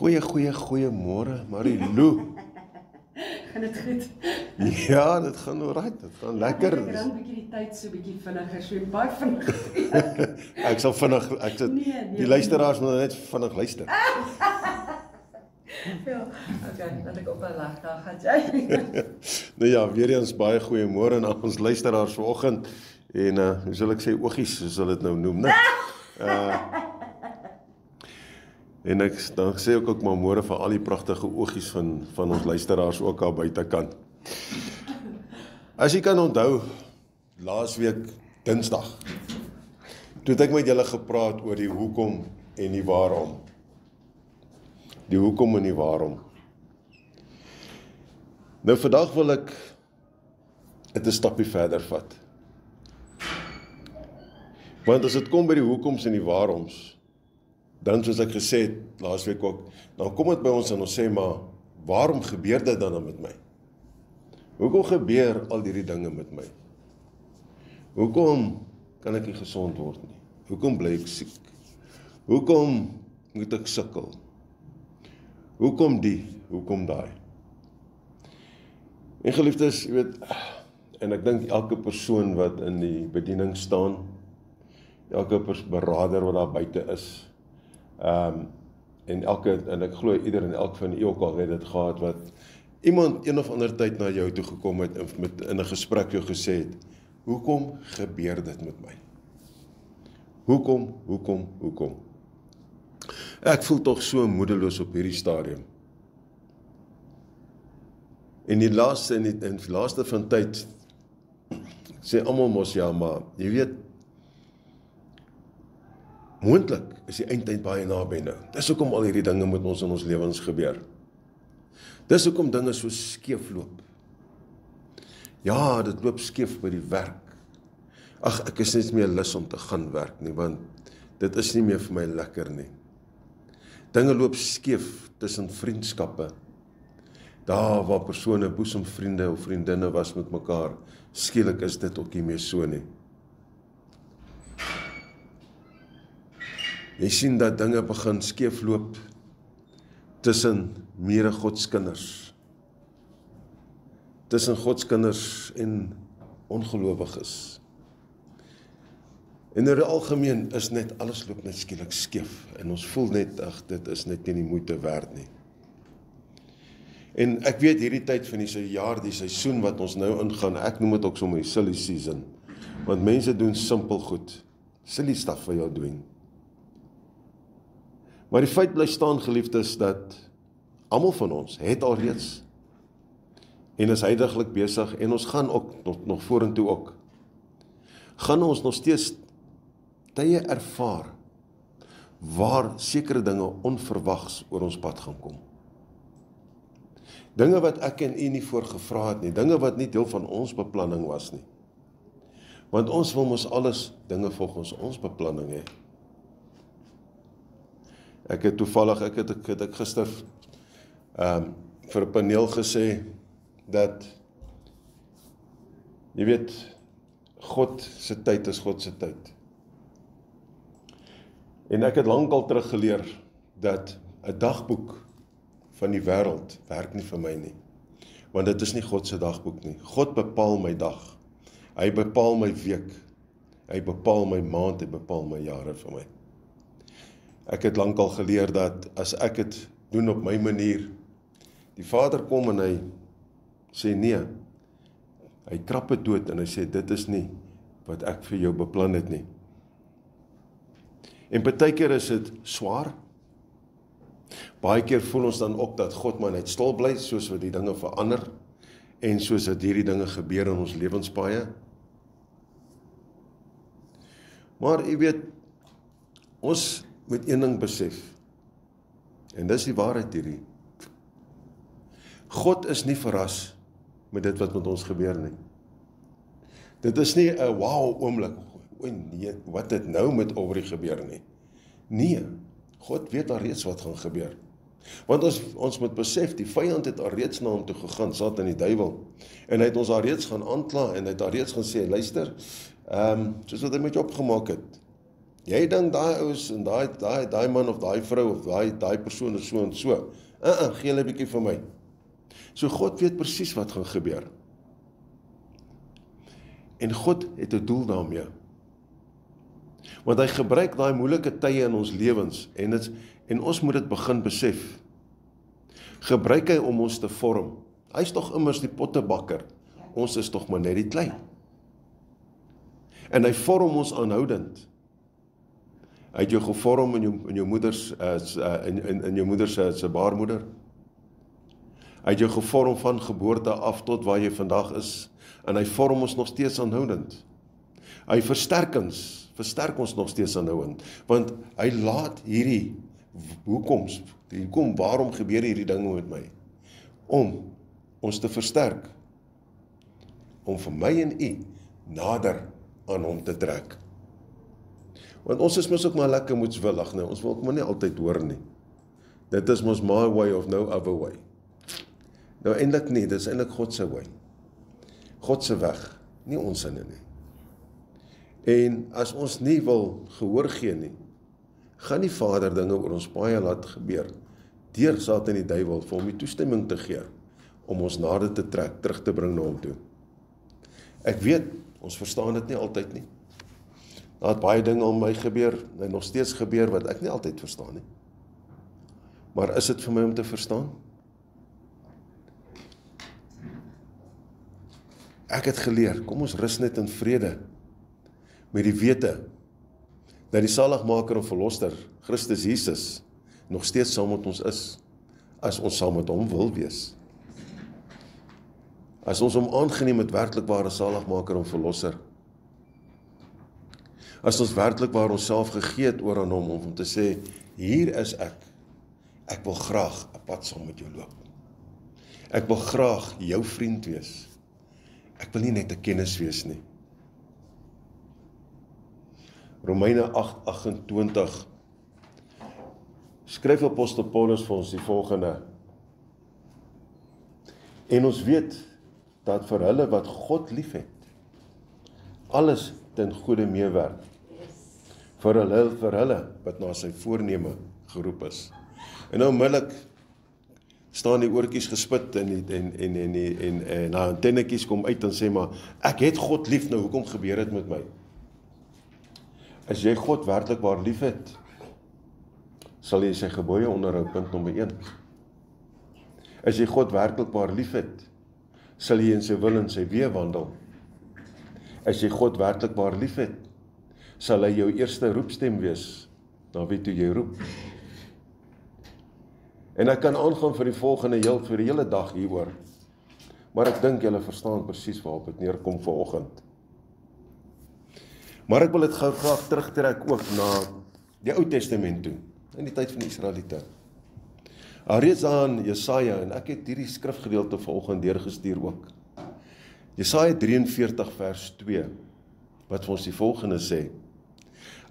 Goeiemôre, Marilou. Gaan dit goed? Ja, dit gaan alright, dit gaan lekker. Ek ran bietjie die tyd so bietjie vinniger, so baie vinnig. Ek sal vinnig, die luisteraars moet net vinnig luister. Ja, okay, dat ek op 'n lag, dan gaan jy. Nou ja, weer eens baie goeiemôre aan ons luisteraars vanoggend. En hoe sal ek sê, oogies, soos hulle dit nou noem, né? En dan sê ek ook maar môre vir al die pragtige oogies van ons luisteraars ook al buitekant. As jy kan onthou, laasweek Dinsdag, toe het ek met julle gepraat oor die hoekom en die waarom. Die hoekom en die waarom. Nou vandag wil ek dit 'n stappie verder vat. Want as dit kom by die hoekoms en die waaroms, dan soos ek gesê het laasweek ook, dan kom dit by ons en ons sê maar, waarom gebeur dit dan met my? Hoekom gebeur al hierdie dinge met my? Hoekom kan ek nie gesond word nie? Hoekom bly ek siek? Hoekom moet ek sukkel? Hoekom die? Hoekom daai? En geliefdes, jy weet, en ek dink elke persoon wat in die bediening staan, elke beraader wat daar buite is, en ek glo ieder en elk van u ook al het dit gehad, wat iemand een of ander tyd na jou toe gekom het en in 'n gesprek jou gesê het, hoekom gebeur dit met my? Hoekom? Ek voel tog so moedeloos op hierdie stadium. En die laaste van tyd, sê almal mos ja, maar jy weet, moontlik is die eindtyd baie naby nou. Dis hoekom al hierdie dinge met ons in ons lewens gebeur. Dis hoekom dinge so skeef loop. Ja, dit loop skeef by die werk. Ag, ek is net meer lus om te gaan werk nie, want dit is nie meer vir my lekker nie. Dinge loop skeef tussen vriendskappe. Daar waar persone boesemvriende of vriendinne was met mekaar, skielik is dit ook nie meer so nie. Jy sien dat dinge begin skeef loop tussen mere Godskinders. Tussen Godskinders en ongelowiges. En in die algemeen is net, alles loop net skielik skeef. En ons voel net, ag, dit is net nie die moeite werd nie. En ek weet hierdie tyd van die jaar, die seisoen wat ons nou ingaan, ek noem dit ook sommer die silly season. Want mense doen simpel goed. Silly stuff wat jy doen. Maar die feit bly staan, geliefdes, dat almal van ons het al reeds en is huidiglik besig en ons gaan ook nog vorentoe ook. Gaan ons nog steeds tye ervaar waar sekere dinge onverwags oor ons pad gaan kom. Dinge wat ek en u nie voorgevra het nie, dinge wat nie deel van ons beplanning was nie. Want ons wil mos alles dinge volgens ons beplanning hê. Ek het toevallig, ek het gister vir 'n paneel gesê dat, jy weet, God se tyd is God se tyd. En ek het lankal teruggeleer dat 'n dagboek van die wêreld werk nie vir my nie. Want dit is nie God se dagboek nie. God bepaal my dag. Hy bepaal my week. Hy bepaal my maand, hy bepaal my jare vir my. Ek het lankal geleer dat as ek het doen op my manier, die Vader kom en hy sê nee, hy krap het dood en hy sê dit is nie wat ek vir jou beplan het nie. En partykeer is dit swaar. Baie keer voel ons dan ook dat God maar net stil bly, soos wat die dinge verander en soos dat hierdie dinge gebeur in ons lewenspaaie. Maar jy weet, ons moet een ding besef, en dis die waarheid hierdie. God is nie verras met dit wat met ons gebeur nie. Dit is nie 'n wow oomblik, nee, wat het nou met Aubrey gebeur nie. Nee, God weet alreeds wat gaan gebeur. Want ons moet besef, die vyand het alreeds na hom toe gegaan, Satan die duiwel, en hy het ons alreeds gaan aankla, en hy het alreeds gaan sê, luister, soos wat hy met jou opgemaak het, Jy dink daai ouens en daai man of daai vrou of daai persoon is so en so. Gee hulle 'n bietjie vir my. So God weet presies wat gaan gebeur. En God het 'n doel daarmee. Want hy gebruik daai moeilike tye in ons lewens en ons moet dit begin besef. Gebruik hy om ons te vorm. Hy is tog immers die pottebakker. Ons is tog maar net die klei. En hy vorm ons aanhoudend. Hy het jou gevorm in jou moeders in jou moeder se baarmoeder. Hy het jou gevorm van geboorte af tot waar jy vandag is. En hy vorm ons nog steeds aanhoudend. Hy versterk ons nog steeds aanhoudend. Want hy laat hierdie waarom gebeur hierdie dinge met my? Om ons te versterk. Om vir my en u nader aan hom te trek. Want ons is mos ook maar lekker moedswillig, nee. Ons wil ook maar nie altyd hoor nie. Dit is mos my way of no other way. Nou eintlik nie, dit is eintlik God se way. God se weg, nie ons sinne nie. En as ons nie wil gehoor gee nie, gaan die Vader dinge oor ons paai laat gebeur, deur Satan die duiwel vir hom die toestemming te gee, om ons nader te trek, terug te bring na hom toe. Ek weet, ons verstaan dit nie altyd nie. Daar het baie dinge om my gebeur, en nog steeds gebeur, wat ek nie altyd verstaan nie. Maar is dit vir my om te verstaan? Ek het geleer, kom ons rus net in vrede, met die wete, dat die saligmaker en verlosser, Christus Jesus, nog steeds saam met ons is, as ons saam met hom wil wees. As ons hom aangeneem met werklikbare saligmaker en verlosser, as ons werklikbaar onsself gegee het oor aan hom, om te sê, hier is ek wil graag 'n pad saam met jou loop. Ek wil graag jou vriend wees. Ek wil nie net 'n kennis wees nie. Romeine 8:28 skryf apostel Paulus vir ons die volgende: En ons weet dat vir hulle wat God liefhet, alles ten goeie meewerk. Vir hulle wat na sy voorneme geroep is. En nou onmiddellik staan die oortjies gespit en antennetjies kom uit en sê maar, ek het God lief, nou hoekom gebeur dit met my? As jy God werklikbaar lief het, sal jy sy gebooie onderhou, punt nommer 1. As jy God werklikbaar lief het, sal jy in sy wil en sy weë wandel. As jy God werklikbaar lief het, sal hy jou eerste roepstem wees, na wie toe jy roep. En ek kan aangaan vir die hele dag hieroor, maar ek dink julle verstaan presies waarop dit neerkom vanoggend. Maar ek wil dit gou graag terugtrek ook na die Ou Testament toe, in die tyd van die Israeliete. Reeds aan Jesaja, en ek het hierdie skrifgedeelte vanoggend deurgestuur ook. Jesaja 43 vers 2, wat vir ons die volgende sê: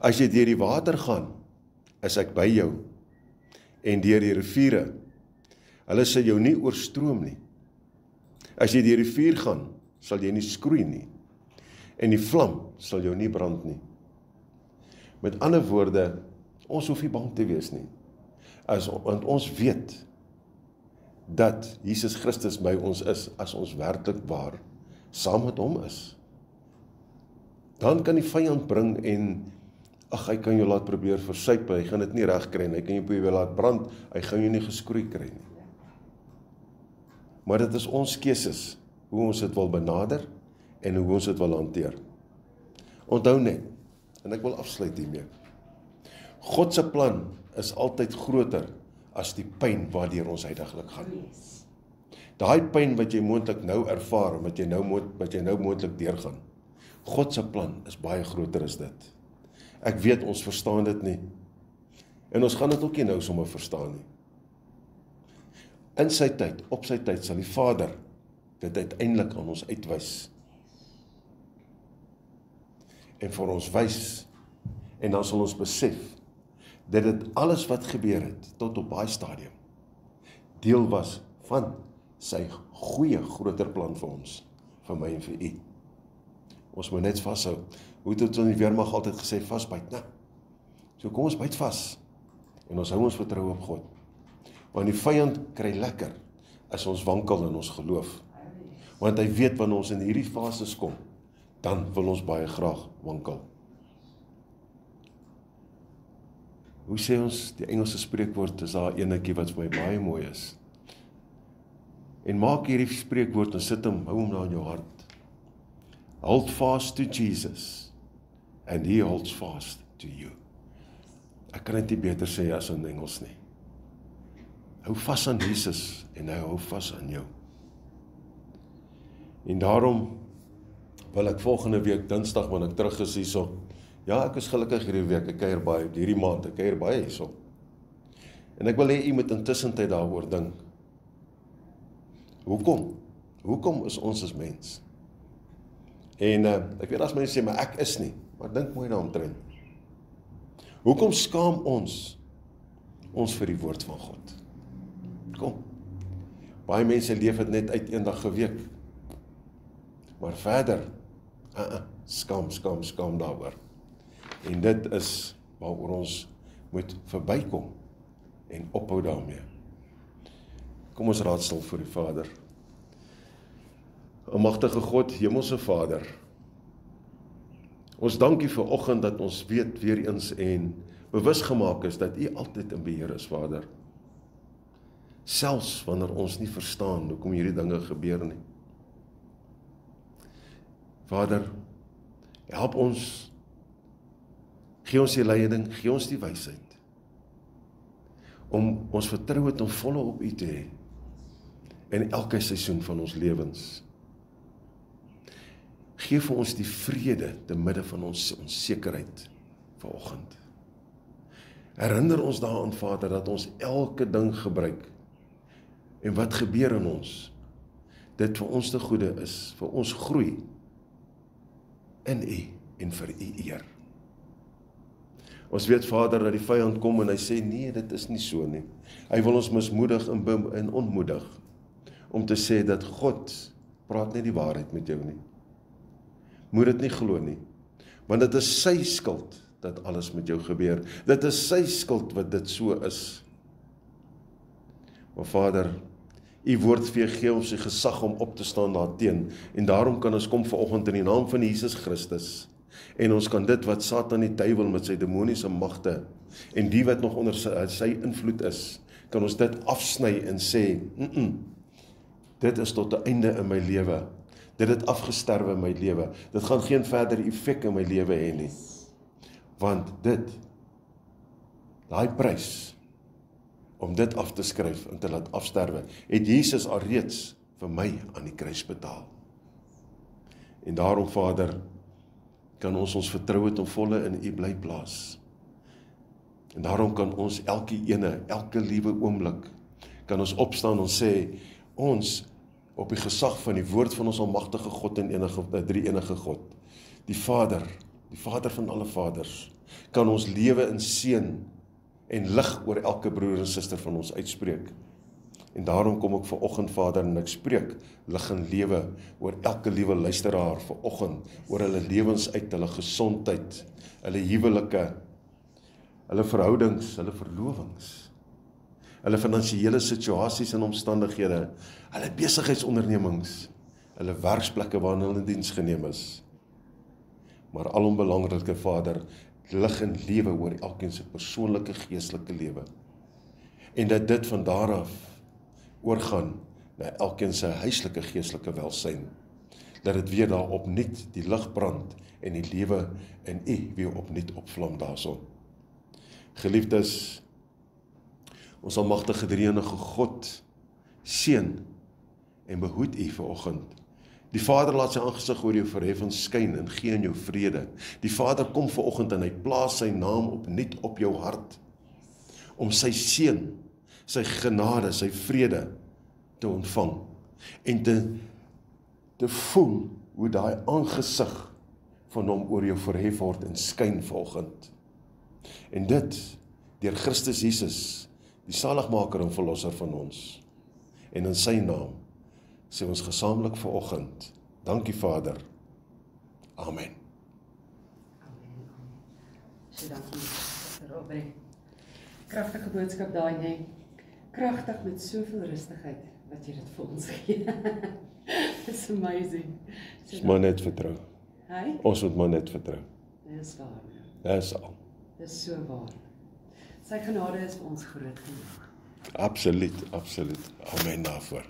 As jy deur die water gaan, is ek by jou, en deur die riviere, hulle sal jou nie oorstroom nie. As jy deur die vuur gaan, sal jy nie skroei nie, en die vlam sal jou nie brand nie. Met ander woorde, ons hoef nie bang te wees nie, want ons weet dat Jesus Christus by ons is, as ons werklik waar saam met hom is. Dan kan die vyand bring en hy kan jou laat probeer versuip, hy gaan dit nie reg kry nie, hy kan jou probeer laat brand, hy gaan jou nie geskroei kry nie. Maar dit is ons keuses, hoe ons dit wil benader, en hoe ons dit wil hanteer. Onthou net, en ek wil afsluit hiermee, God se plan is altyd groter as die pyn waardeur ons huidiglik gaan. Daai pyn wat jy moontlik nou ervaar, wat jy nou moontlik deurgaan, God se plan is baie groter as dit. Ek weet ons verstaan dit nie, en ons gaan dit ook nie nou sommer verstaan nie. In sy tyd, op sy tyd, sal die Vader dit uiteindelik aan ons uitwys. En vir ons wys, en dan sal ons besef, dat dit alles wat gebeur het, tot op daai stadium, deel was van sy goeie, groter plan vir ons, vir my en vir u. Ons moet net vashou. Hoe het ons in die weermag altyd gesê, vasbyt, nou, So kom ons byt vas en ons hou ons vertroue op God. Want die vyand kry lekker as ons wankel in ons geloof. Want hy weet wanneer ons in hierdie fases kom, dan wil ons baie graag wankel. Hoe sê ons, die Engelse spreekwoord, is daar enetjie wat vir my baie mooi is. En maak hierdie spreekwoord en sit hom, hou hom daar in jou hart. Hold fast to Jesus, and he holds fast to you. Ek kan dit nie beter sê as in Engels nie. Hou vas aan Jesus, en hy hou vas aan jou. En daarom wil ek volgende week, Dinsdag, wanneer ek terug is hierso, ja, ek is gelukkig hierdie week, ek kuier baie, hierdie maand, ek kuier baie hierso. En ek wil hê u moet intussen tyd daaroor dink. Hoekom? Hoekom is ons as mens? En ek weet as mense sê, maar ek is nie, maar dink mooi daaromtrent. Hoekom skaam ons vir die woord van God? Kom, baie mense leef het net uit eendag geweek, maar verder, skam daaroor. En dit is waaroor ons moet verbykom en ophou daarmee. Kom ons raadsel voor die Vader. Almagtige God, Hemelse Vader, ons dank U vir oggend dat ons weet weer eens en bewus gemaak is dat U altyd in beheer is, Vader. Selfs wanneer ons nie verstaan hoekom hierdie dinge gebeur nie. Vader, help ons, gee ons die leiding, gee ons die wysheid, om ons vertroue ten volle op U te hê, in elke seisoen van ons lewens. Geef vir ons die vrede te midde van ons onsekerheid vanoggend. Herinner ons daaraan, Vader, dat ons elke ding gebruik, en wat gebeur in ons, dit vir ons te goeie is, vir ons groei, in U en vir U eer. Ons weet, Vader, dat die vyand kom en hy sê, nee, dit is nie so nie. Hy wil ons mismoedig en ontmoedig, om te sê dat God praat nie die waarheid met jou nie. Moet dit nie glo nie, want dit is sy skuld dat alles met jou gebeur. Dit is sy skuld wat dit so is. Maar Vader, U woord gee ons die gesag om op te staan daarteen, en daarom kan ons kom vanoggend in die naam van Jesus Christus, en ons kan dit wat Satan die duiwel met sy demoniese magte, en die wat nog onder sy invloed is, kan ons dit afsny en sê, dit is tot 'n einde in my lewe, dit het afgesterwe in my lewe, dit gaan geen verdere effek in my lewe hê nie, want daai prys, om dit af te skryf en te laat afsterwe, het Jesus alreeds vir my aan die kruis betaal. En daarom, Vader, kan ons vertroue ten volle in U bly plaas. En daarom kan ons elke liewe oomblik, kan ons opstaan en sê, ons op die gesag van die woord van ons almagtige God en drie-enige God, die Vader van alle vaders, kan ons lewe in seën en lig oor elke broer en suster van ons uitspreek. En daarom kom ek vanoggend, Vader, en ek spreek lig en lewe oor elke liewe luisteraar vanoggend, oor hulle lewens uit, hulle gesondheid, hulle huwelike, hulle verhoudings, hulle verlovings, hulle finansiële situasies en omstandighede, hulle besigheidsondernemings, hulle werksplekke waarin hulle in diens geneem is. Maar alombelangrike, Vader, lig en lewe oor elkeen se persoonlike geestelike lewe. En dat dit van daar af oorgaan na elkeen se huislike geestelike welsyn. Dat dit weer daar opnuut die lig brand en die lewe in U weer opnuut opvlam daarson. Geliefdes, ons almagtige drie-enige God seën en behoed U vanoggend. Die Vader laat sy aangesig oor jou verhef en skyn en gee in jou vrede. Die Vader kom vanoggend en hy plaas sy naam opnuut op jou hart, om sy seën, sy genade, sy vrede te ontvang, en te voel hoe daai aangesig van hom oor jou verhef word en skyn vanoggend. En dit, deur Christus Jesus, die saligmaker en verlosser van ons. En in sy naam sê ons gesamentlik vanoggend, dankie Vader. Amen. Amen. So dankie. Robert. Kragtige boodskap daai, nee. Kragtig met soveel rustigheid wat jy dit vir ons gee. It's amazing. Ons moet net vertrou. Hy? Ons moet maar net vertrou. Dis waar. Dis al. Dis so waar. Sy genade is vir ons groot genoeg. Absoluut, absoluut. Amen daarvoor.